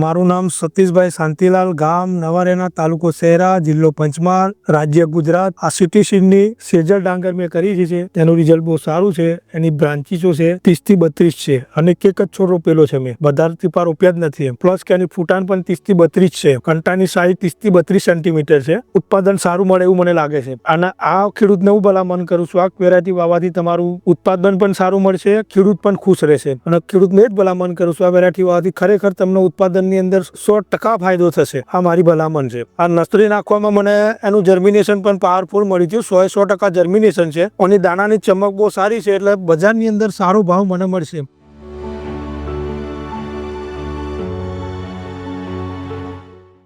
મારું નામ સતીશભાઈ શાંતિલાલ, ગામ નવારેના, તાલુકો શહેરા, જિલ્લો પંચમહાલ, રાજ્ય ગુજરાત। આ સિટી સીડની સેજલ ડાંગર મેં કરી છે, તેનું રિઝલ્ટ બહુ સારું છે। એની બ્રાન્ચીસો છે 30 થી 32 છે અને એક જ છોડ રોપેલો છે મેં, વધારથી પાર રોપ્યા જ નથી। પ્લસ કે એની ફૂટાણ પણ 30 થી 32 છે। કંટાની સાઈઝ 30 થી 32 સેન્ટીમીટર છે। ઉત્પાદન સારું મળે એવું મને લાગે છે અને આ ખેડૂતને હું ભલામણ કરું છું, આ વેરાયટી વાવવાથી તમારું ઉત્પાદન પણ સારું મળશે, ખેડૂત પણ ખુશ રહેશે અને ખેડૂતને જ ભલામણ કરું છું, આ વેરાયટી વાવવાથી ખરેખર તમને ઉત્પાદનની અંદર 100% ફાયદો થશે। આ મારી ભલામણ છે। આ નર્સરી નાખવામાં મને એનું જર્મિનેશન પણ પાવરફુલ મળી ગયું, 100% જર્મિનેશન છે અને દાણાની ચમક બહુ સારી છે, એટલે બજારની અંદર સારો ભાવ મને મળશે।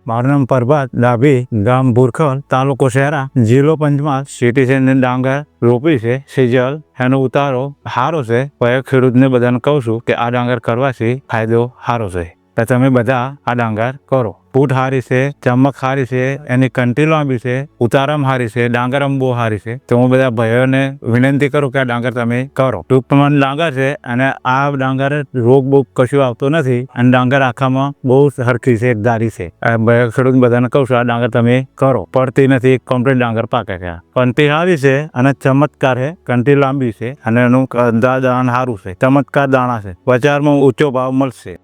મારું નામ પ્રભાત ડાભી, ગામ ભુરખલ, તાલુકો શહેરા, જિલ્લો પંચમહાલ, સિટી સીડની ડાંગર રોપી છે સેજલ। એનો ઉતારો સારો છે। ખેડૂતને બધાને કહું છું કે આ ડાંગર કરવાથી ફાયદો સારો છે, તો તમે બધા આ ડાંગર કરો। ફૂટ સારી છે, ચમક સારી છે, એની કંટી લાંબી છે, ઉતારામાં સારી છે, ડાંગરમાં બહુ સારી છે। તો હું બધા ભાઈઓને વિનંતી કરું કે આ ડાંગર તમે કરો। ટૂંક પ્રમાણ ડાંગર છે અને આ ડાંગર રોગ બોગ કશું આવતો નથી અને ડાંગર આખામાં બહુ સરખી છે, એકધારી છે। ખેડૂત બધાને કહું છું આ ડાંગર તમે કરો, પડતી નથી, કમ્પ્લીટ ડાંગર પાકે છે। કંટી સારી છે અને ચમત્કાર છે, કંટી લાંબી છે અને એનું દાણા સારું છે, ચમત્કાર દાણા છે, બજારમાં ઊંચો ભાવ મળશે।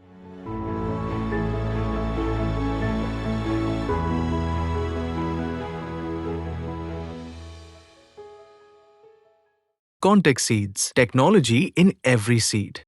Context Seeds, technology in every seed.